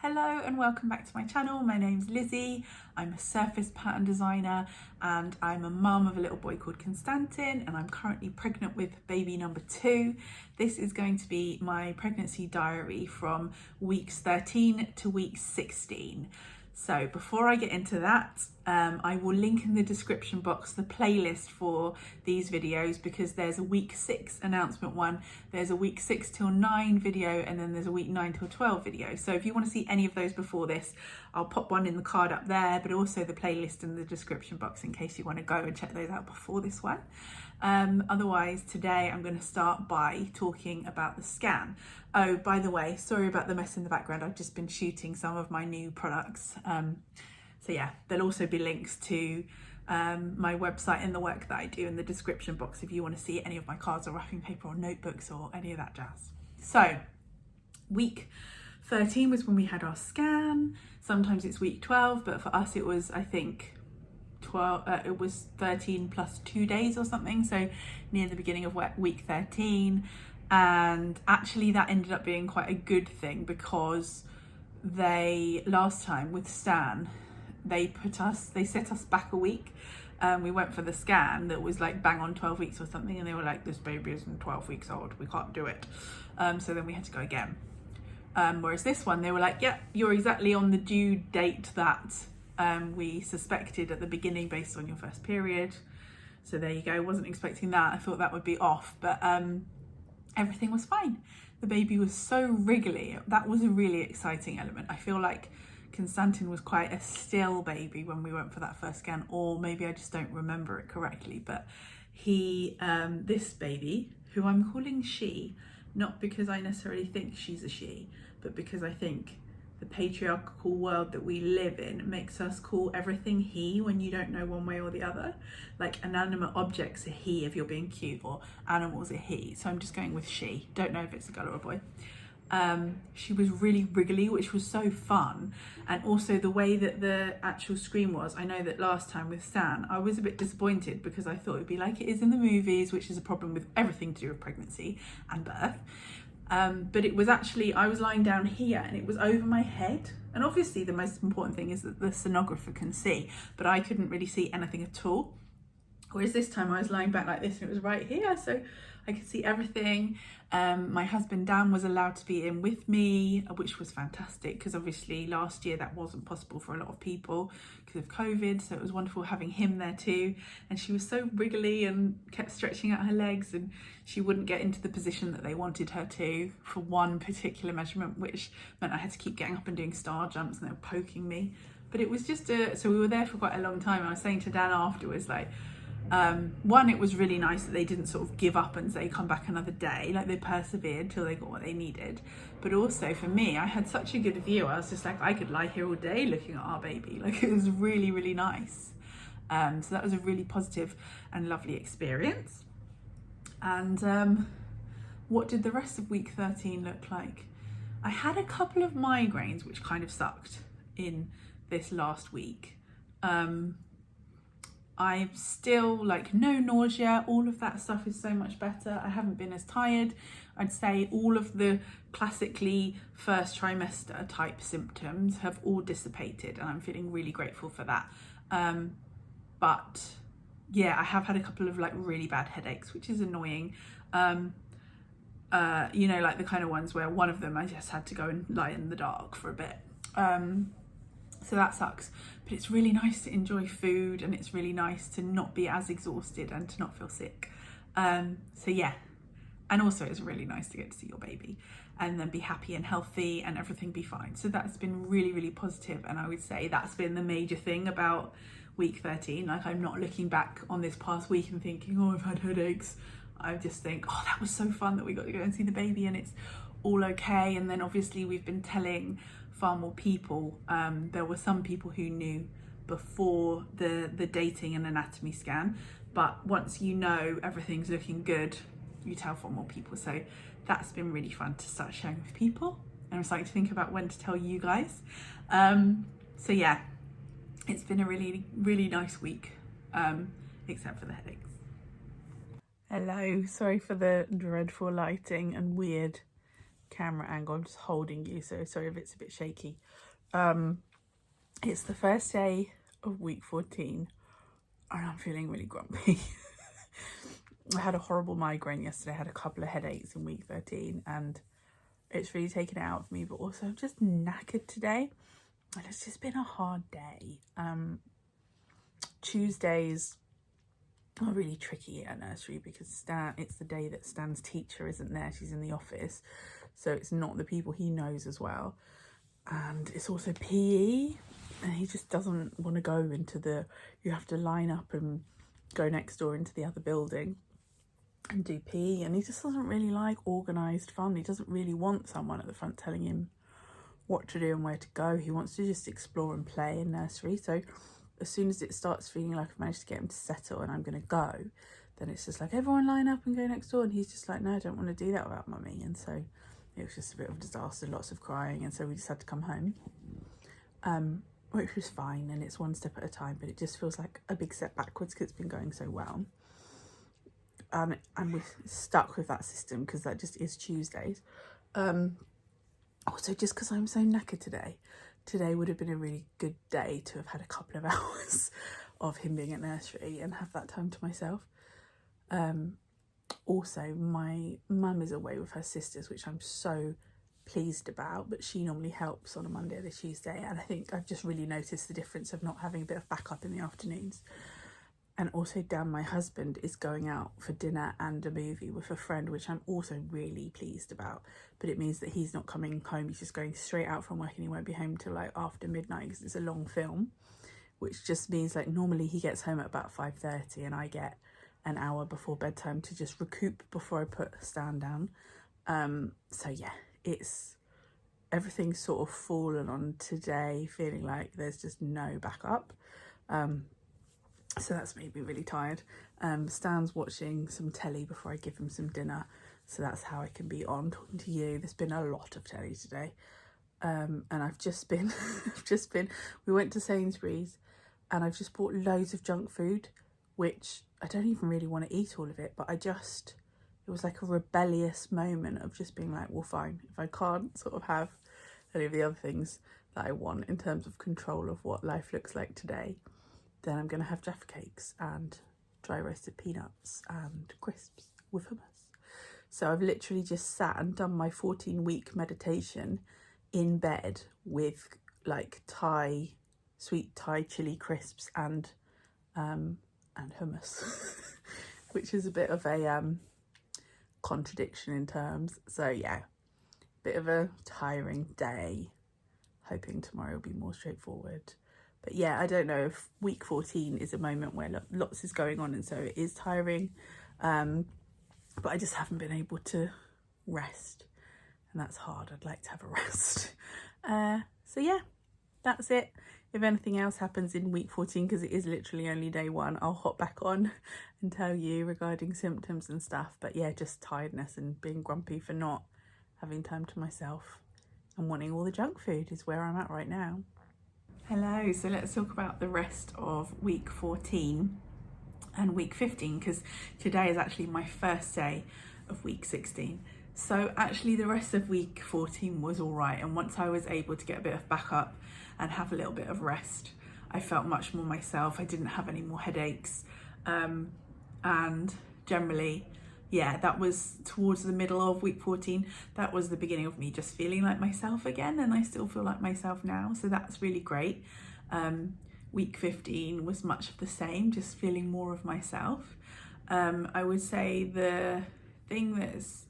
Hello and welcome back to my channel. My name's Lizzie. I'm a surface pattern designer and I'm a mum of a little boy called Constantin, and I'm currently pregnant with baby number 2. This is going to be my pregnancy diary from weeks 13 to week 16. So before I get into that, I will link in the description box the playlist for these videos, because there's a week 6 announcement one, there's a week 6 till 9 video, and then there's a week 9 till 12 video. So if you want to see any of those before this, I'll pop one in the card up there, but also the playlist in the description box in case you want to go and check those out before this one. Otherwise, today I'm going to start by talking about the scan. Oh, by the way, sorry about the mess in the background. I've just been shooting some of my new products. So yeah, there'll also be links to my website and the work that I do in the description box if you want to see any of my cards or wrapping paper or notebooks or any of that jazz. So week 13 was when we had our scan. Sometimes it's week 12, but for us it was, I think, 12. It was 13 plus 2 days or something, so near the beginning of week 13. And actually that ended up being quite a good thing, because last time with Stan, they set us back a week. We went for the scan that was like bang on 12 weeks or something, and they were like, this baby isn't 12 weeks old, we can't do it. So then we had to go again. Whereas this one, they were like, yeah, you're exactly on the due date that we suspected at the beginning based on your first period. So there you go. Wasn't expecting that. I thought that would be off, but everything was fine. The baby was so wriggly. That was a really exciting element. I feel like Constantin was quite a still baby when we went for that first scan, or maybe I just don't remember it correctly, but this baby, who I'm calling she, not because I necessarily think she's a she, but because I think the patriarchal world that we live in makes us call everything he when you don't know one way or the other. Like inanimate objects are he if you're being cute, or animals are he. So I'm just going with she. Don't know if it's a girl or a boy. She was really wriggly, which was so fun. And also the way that the actual screen was, I know that last time with Stan, I was a bit disappointed because I thought it'd be like it is in the movies, which is a problem with everything to do with pregnancy and birth. But it was actually, I was lying down here and it was over my head. And obviously the most important thing is that the sonographer can see, but I couldn't really see anything at all. Whereas this time I was lying back like this and it was right here, so I could see everything. My husband Dan was allowed to be in with me, which was fantastic, because obviously last year that wasn't possible for a lot of people because of COVID, so it was wonderful having him there too. And she was so wriggly and kept stretching out her legs, and she wouldn't get into the position that they wanted her to for one particular measurement, which meant I had to keep getting up and doing star jumps, and they were poking me. But it was just so we were there for quite a long time. I was saying to Dan afterwards, like, one, it was really nice that they didn't sort of give up and say come back another day. Like, they persevered till they got what they needed. But also for me, I had such a good view. I was just like, I could lie here all day looking at our baby. Like, it was really, really nice. So that was a really positive and lovely experience. And what did the rest of week 13 look like? I had a couple of migraines, which kind of sucked in this last week. I'm still like no nausea, all of that stuff is so much better. I haven't been as tired. I'd say all of the classically first trimester type symptoms have all dissipated, and I'm feeling really grateful for that. But yeah, I have had a couple of like really bad headaches, which is annoying. You know, like the kind of ones where one of them I just had to go and lie in the dark for a bit. So that sucks, but it's really nice to enjoy food, and it's really nice to not be as exhausted and to not feel sick. So yeah, and also it's really nice to get to see your baby and then be happy and healthy and everything be fine. So that's been really, really positive, and I would say that's been the major thing about week 13. Like, I'm not looking back on this past week and thinking, oh, I've had headaches. I just think, oh, that was so fun that we got to go and see the baby and it's all okay. And then obviously we've been telling far more people. There were some people who knew before the dating and anatomy scan, but once you know everything's looking good, you tell far more people. So that's been really fun to start sharing with people, and I'm starting to think about when to tell you guys. So yeah, it's been a really, really nice week, except for the headaches. Hello, sorry for the dreadful lighting and weird camera angle. I'm just holding you, so sorry if it's a bit shaky. It's the first day of week 14 and I'm feeling really grumpy. I had a horrible migraine yesterday. I had a couple of headaches in week 13 and it's really taken it out of me, but also I'm just knackered today and it's just been a hard day. Tuesdays are really tricky at nursery because it's the day that Stan's teacher isn't there. She's in the office, so it's not the people he knows as well, and it's also PE and he just doesn't want to go into you have to line up and go next door into the other building and do PE, and he just doesn't really like organised fun. He doesn't really want someone at the front telling him what to do and where to go. He wants to just explore and play in nursery. So as soon as it starts feeling like I've managed to get him to settle and I'm going to go, then it's just like, everyone line up and go next door. And he's just like, no, I don't want to do that without mummy. And so it was just a bit of a disaster, lots of crying. And so we just had to come home, which was fine. And it's one step at a time, but it just feels like a big step backwards because it's been going so well. And we're stuck with that system because that just is Tuesdays. Also, just because I'm so knackered today would have been a really good day to have had a couple of hours of him being at nursery and have that time to myself. Also, my mum is away with her sisters, which I'm so pleased about, but she normally helps on a Monday or a Tuesday, and I think I've just really noticed the difference of not having a bit of backup in the afternoons. And also Dan, my husband, is going out for dinner and a movie with a friend, which I'm also really pleased about. But it means that he's not coming home. He's just going straight out from work and he won't be home till like after midnight because it's a long film, which just means like normally he gets home at about 5:30 and I get an hour before bedtime to just recoup before I put Stan down. So yeah, everything's sort of fallen on today, feeling like there's just no backup. So that's made me really tired. Stan's watching some telly before I give him some dinner, so that's how I can be on talking to you. There's been a lot of telly today, and I've just been we went to Sainsbury's and I've just bought loads of junk food, which I don't even really want to eat all of it, but it was like a rebellious moment of just being like, well fine, if I can't sort of have any of the other things that I want in terms of control of what life looks like today, then I'm going to have Jaffa cakes and dry roasted peanuts and crisps with hummus. So I've literally just sat and done my 14-week meditation in bed with like sweet Thai chili crisps and hummus, which is a bit of a contradiction in terms. So yeah, bit of a tiring day. Hoping tomorrow will be more straightforward. But yeah, I don't know if week 14 is a moment where lots is going on and so it is tiring. But I just haven't been able to rest. And that's hard. I'd like to have a rest. So yeah, that's it. If anything else happens in week 14, because it is literally only day 1, I'll hop back on and tell you regarding symptoms and stuff. But yeah, just tiredness and being grumpy for not having time to myself and wanting all the junk food is where I'm at right now. Hello, so let's talk about the rest of week 14 and week 15, because today is actually my first day of week 16. So actually the rest of week 14 was all right, and once I was able to get a bit of backup and have a little bit of rest, I felt much more myself. I didn't have any more headaches, and generally, yeah, that was towards the middle of week 14. That was the beginning of me just feeling like myself again, and I still feel like myself now, so that's really great. Week 15 was much of the same, just feeling more of myself. I would say the thing that's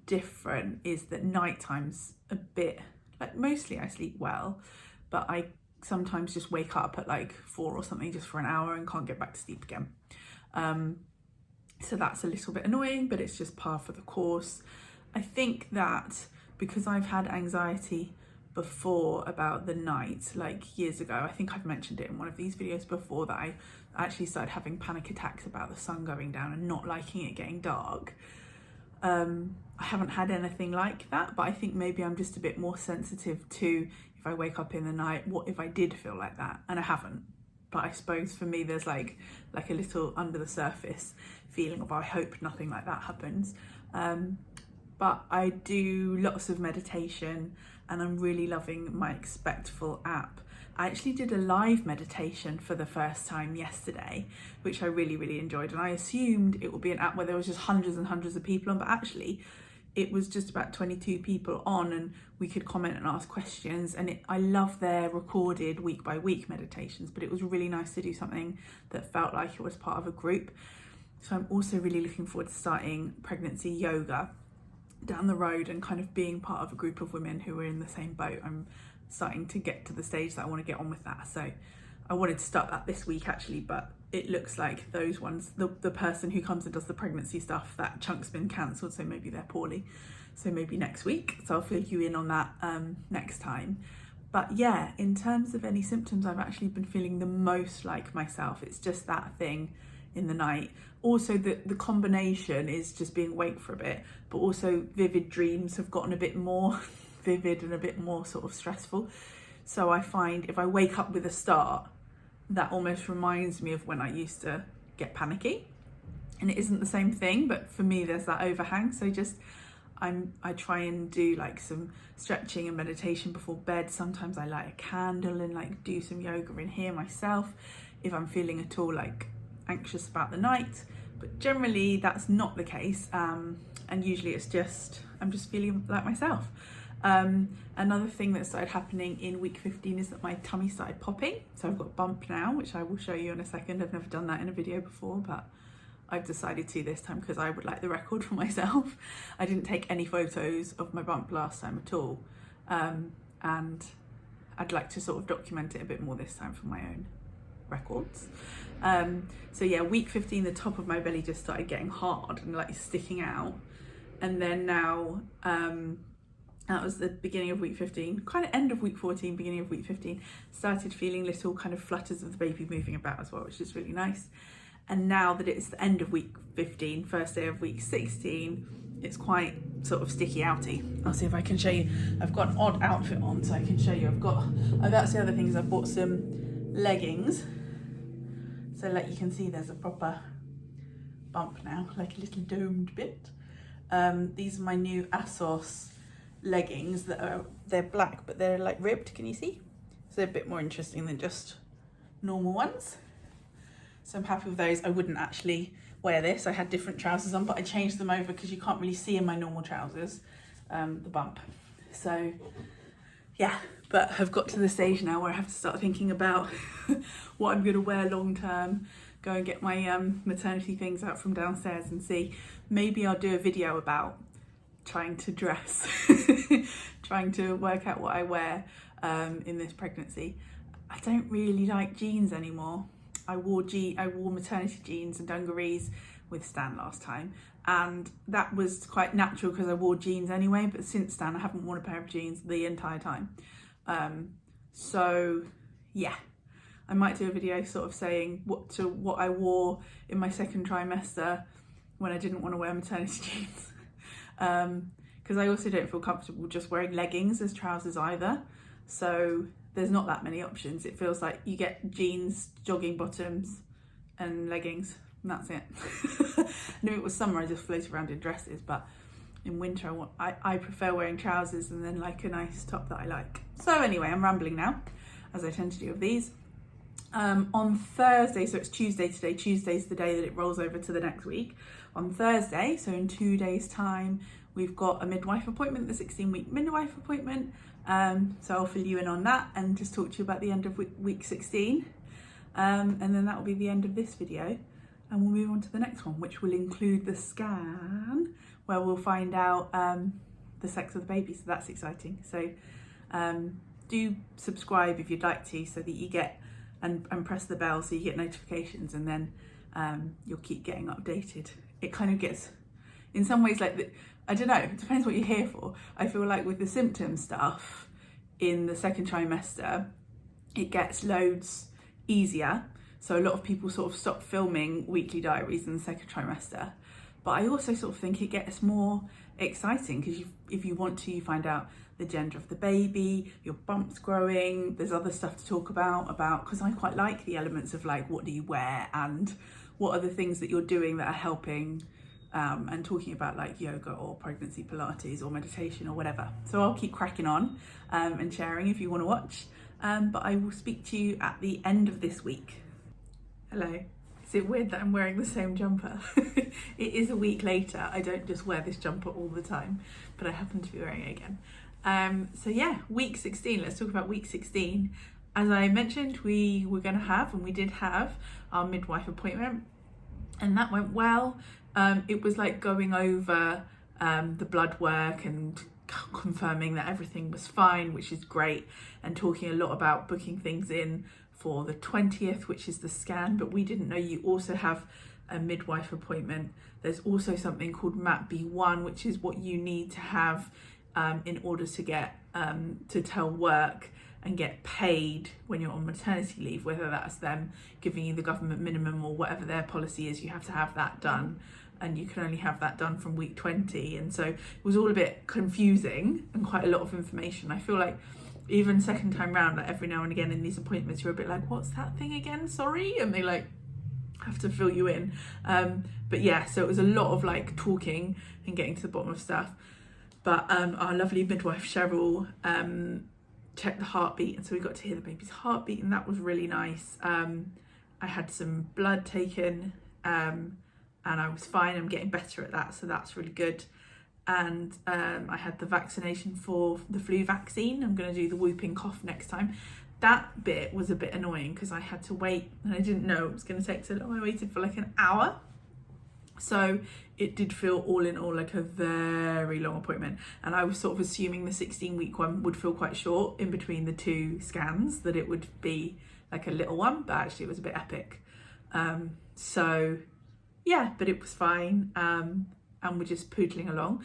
different is that nighttime's a bit, like mostly I sleep well, but I sometimes just wake up at like 4 or something just for an hour and can't get back to sleep again. So that's a little bit annoying, but it's just par for the course. I think that because I've had anxiety before about the night, like years ago, I think I've mentioned it in one of these videos before, that I actually started having panic attacks about the sun going down and not liking it getting dark. I haven't had anything like that, but I think maybe I'm just a bit more sensitive to if I wake up in the night, what if I did feel like that? And I haven't. But I suppose for me, there's like a little under the surface feeling of, I hope nothing like that happens. but I do lots of meditation, and I'm really loving my Expectful app. I actually did a live meditation for the first time yesterday, which I really enjoyed, and I assumed it would be an app where there was just hundreds and hundreds of people on, but actually it was just about 22 people on, and we could comment and ask questions. And I love their recorded week by week meditations, but it was really nice to do something that felt like it was part of a group. So I'm also really looking forward to starting pregnancy yoga down the road and kind of being part of a group of women who are in the same boat. I'm starting to get to the stage that I want to get on with that. So I wanted to start that this week actually, but it looks like those ones, the person who comes and does the pregnancy stuff, that chunk's been cancelled, so maybe they're poorly. So maybe next week. So I'll fill you in on that next time. But yeah, in terms of any symptoms, I've actually been feeling the most like myself. It's just that thing in the night. Also the combination is just being awake for a bit, but also vivid dreams have gotten a bit more vivid and a bit more sort of stressful. So I find if I wake up with a start, that almost reminds me of when I used to get panicky, and it isn't the same thing, but for me there's that overhang. So just I try and do like some stretching and meditation before bed. Sometimes I light a candle and like do some yoga in here myself if I'm feeling at all like anxious about the night, but generally that's not the case, and usually it's just I'm just feeling like myself. Another thing that started happening in week 15 is that my tummy started popping. So I've got a bump now, which I will show you in a second. I've never done that in a video before, but I've decided to this time because I would like the record for myself. I didn't take any photos of my bump last time at all, and I'd like to sort of document it a bit more this time for my own records. So yeah, week 15, the top of my belly just started getting hard and like sticking out, and then now that was the beginning of week 15, kind of end of week 14, beginning of week 15, started feeling little kind of flutters of the baby moving about as well, which is really nice. And now that it's the end of week 15, first day of week 16, it's quite sort of sticky outy. I'll see if I can show you. I've got an odd outfit on, so I can show you. That's the other thing, is I've bought some leggings. So like you can see there's a proper bump now, like a little domed bit. These are my new ASOS leggings they're black, but they're like ribbed, can you see? So they're a bit more interesting than just normal ones. So I'm happy with those. I wouldn't actually wear this. I had different trousers on, but I changed them over because you can't really see in my normal trousers the bump. So yeah, but I've got to the stage now where I have to start thinking about what I'm going to wear long term. Go and get my maternity things out from downstairs and see. Maybe I'll do a video about trying to dress, trying to work out what I wear in this pregnancy. I don't really like jeans anymore. I wore maternity jeans and dungarees with Stan last time, and that was quite natural because I wore jeans anyway, but since Stan I haven't worn a pair of jeans the entire time. So yeah, I might do a video sort of saying what I wore in my second trimester when I didn't want to wear maternity jeans. Because I also don't feel comfortable just wearing leggings as trousers either. So there's not that many options. It feels like you get jeans, jogging bottoms and leggings, and that's it. And if it was summer, I just float around in dresses, but in winter I prefer wearing trousers and then like a nice top that I like. So anyway, I'm rambling now, as I tend to do with these. On Thursday, so it's Tuesday today, Tuesday's the day that it rolls over to the next week. On Thursday, so in 2 days time, we've got a midwife appointment, the 16-week midwife appointment. So I'll fill you in on that and just talk to you about the end of week 16. And then that will be the end of this video, and we'll move on to the next one, which will include the scan, where we'll find out the sex of the baby, so that's exciting. So do subscribe if you'd like to, so that you get and press the bell so you get notifications, and then you'll keep getting updated. It kind of gets, in some ways, like I don't know, it depends what you're here for. I feel like with the symptom stuff in the second trimester, it gets loads easier. So a lot of people sort of stop filming weekly diaries in the second trimester. But I also sort of think it gets more exciting because if you want to, you find out the gender of the baby, your bump's growing, there's other stuff to talk about, because I quite like the elements of like, what do you wear and what are the things that you're doing that are helping and talking about like yoga or pregnancy Pilates or meditation or whatever. So I'll keep cracking on and sharing if you want to watch. But I will speak to you at the end of this week. Hello. Is it weird that I'm wearing the same jumper? It is a week later. I don't just wear this jumper all the time, but I happen to be wearing it again. So yeah, week 16. Let's talk about week 16. As I mentioned, we were going to have, and we did have, our midwife appointment, and that went well. It was like going over the blood work and confirming that everything was fine, which is great, and talking a lot about booking things in for the 20th, which is the scan. But we didn't know you also have a midwife appointment. There's also something called MAP B1, which is what you need to have in order to get to tell work and get paid when you're on maternity leave, whether that's them giving you the government minimum or whatever their policy is. You have to have that done, and you can only have that done from week 20. And so it was all a bit confusing and quite a lot of information. I feel like even second time round, like every now and again in these appointments, you're a bit like, what's that thing again? Sorry. And they like have to fill you in. But yeah, so it was a lot of like talking and getting to the bottom of stuff. But our lovely midwife, Cheryl, checked the heartbeat. And so we got to hear the baby's heartbeat, and that was really nice. I had some blood taken and I was fine. I'm getting better at that. So that's really good. And I had the vaccination for the flu vaccine. I'm going to do the whooping cough next time. That bit was a bit annoying because I had to wait, and I didn't know it was going to take so long. I waited for like an hour. So it did feel all in all like a very long appointment. And I was sort of assuming the 16-week one would feel quite short in between the two scans, that it would be like a little one, but actually it was a bit epic. So yeah, but it was fine. And we're just poodling along.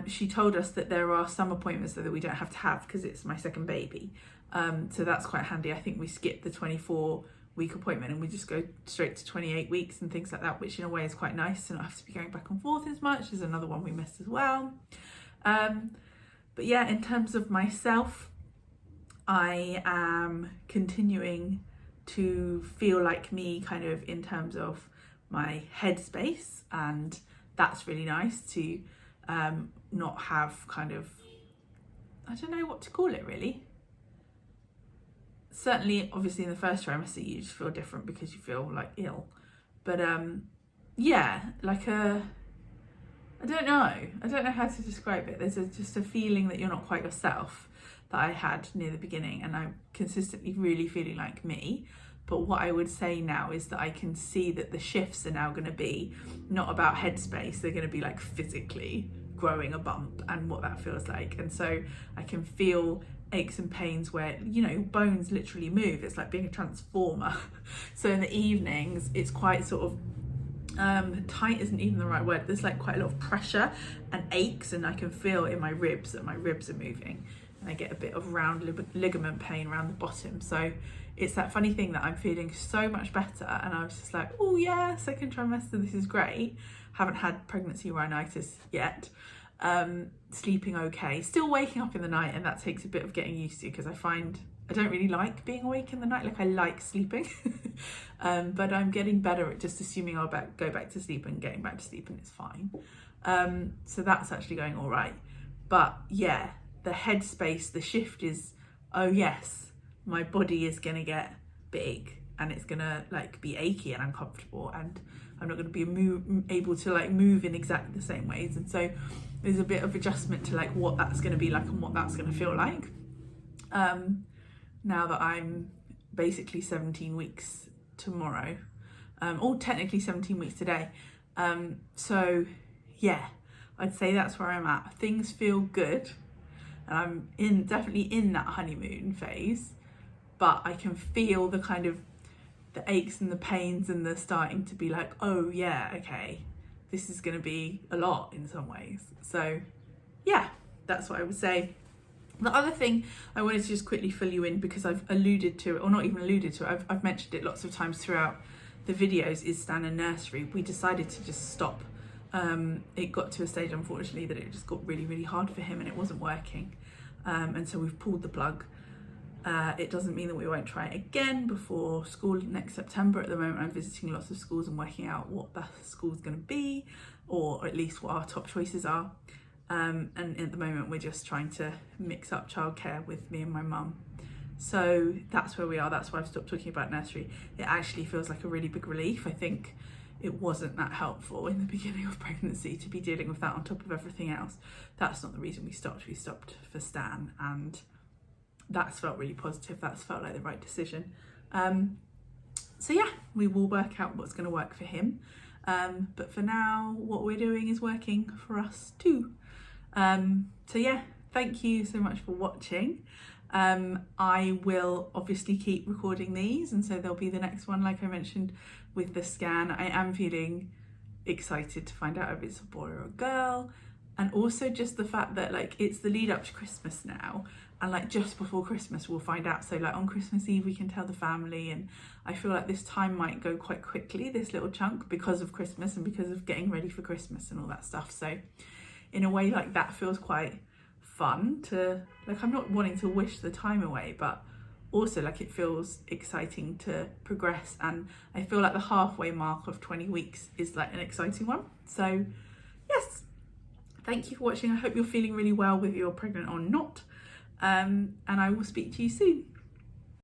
She told us that there are some appointments that we don't have to have because it's my second baby. So that's quite handy. I think we skipped the 24-week appointment and we just go straight to 28 weeks and things like that, which in a way is quite nice to not have to be going back and forth as much. There's another one we missed as well. But yeah, in terms of myself, I am continuing to feel like me kind of in terms of my headspace, and that's really nice to not have kind of, I don't know what to call it really. Certainly, obviously in the first trimester you just feel different because you feel like ill. But yeah, like I don't know how to describe it. There's just a feeling that you're not quite yourself that I had near the beginning, and I'm consistently really feeling like me. But what I would say now is that I can see that the shifts are now going to be not about headspace. They're going to be like physically growing a bump and what that feels like. And so I can feel aches and pains where, you know, bones literally move. It's like being a transformer. So in the evenings, it's quite sort of tight isn't even the right word. There's like quite a lot of pressure and aches, and I can feel in my ribs that my ribs are moving, and I get a bit of round ligament pain around the bottom. So it's that funny thing that I'm feeling so much better, and I was just like, oh yeah, second trimester, this is great. Haven't had pregnancy rhinitis yet. Sleeping okay, still waking up in the night, and that takes a bit of getting used to because I find I don't really like being awake in the night. Like I like sleeping, but I'm getting better at just assuming I'll go back to sleep and getting back to sleep, and it's fine. So that's actually going all right. But yeah, the headspace, the shift is, oh yes, my body is gonna get big and it's gonna like be achy and uncomfortable, and I'm not gonna be able to like move in exactly the same ways. And so there's a bit of adjustment to like what that's gonna be like and what that's gonna feel like. Now that I'm basically 17 weeks tomorrow, or technically 17 weeks today. So yeah, I'd say that's where I'm at. Things feel good, and I'm definitely in that honeymoon phase, but I can feel the kind of the aches and the pains and the starting to be like, oh yeah, okay, this is going to be a lot in some ways. So yeah, that's what I would say. The other thing I wanted to just quickly fill you in, because I've alluded to it, or not even alluded to it, I've mentioned it lots of times throughout the videos, is Stan and nursery. We decided to just stop. It got to a stage, unfortunately, that it just got really, really hard for him and it wasn't working. And so we've pulled the plug. It doesn't mean that we won't try it again before school next September. At the moment, I'm visiting lots of schools and working out what the school's going to be, or at least what our top choices are. And at the moment, we're just trying to mix up childcare with me and my mum. So that's where we are. That's why I've stopped talking about nursery. It actually feels like a really big relief. I think it wasn't that helpful in the beginning of pregnancy to be dealing with that on top of everything else. That's not the reason we stopped. We stopped for Stan, and that's felt really positive. That's felt like the right decision. So yeah, we will work out what's going to work for him. But for now, what we're doing is working for us too. So yeah, thank you so much for watching. I will obviously keep recording these, and so there'll be the next one, like I mentioned, with the scan. I am feeling excited to find out if it's a boy or a girl, and also just the fact that like it's the lead up to Christmas now, and like just before Christmas we'll find out. So like on Christmas Eve we can tell the family, and I feel like this time might go quite quickly, this little chunk, because of Christmas and because of getting ready for Christmas and all that stuff. So in a way, like, that feels quite fun to, like, I'm not wanting to wish the time away, but also like it feels exciting to progress, and I feel like the halfway mark of 20 weeks is like an exciting one. So yes, thank you for watching. I hope you're feeling really well, whether you're pregnant or not, and I will speak to you soon.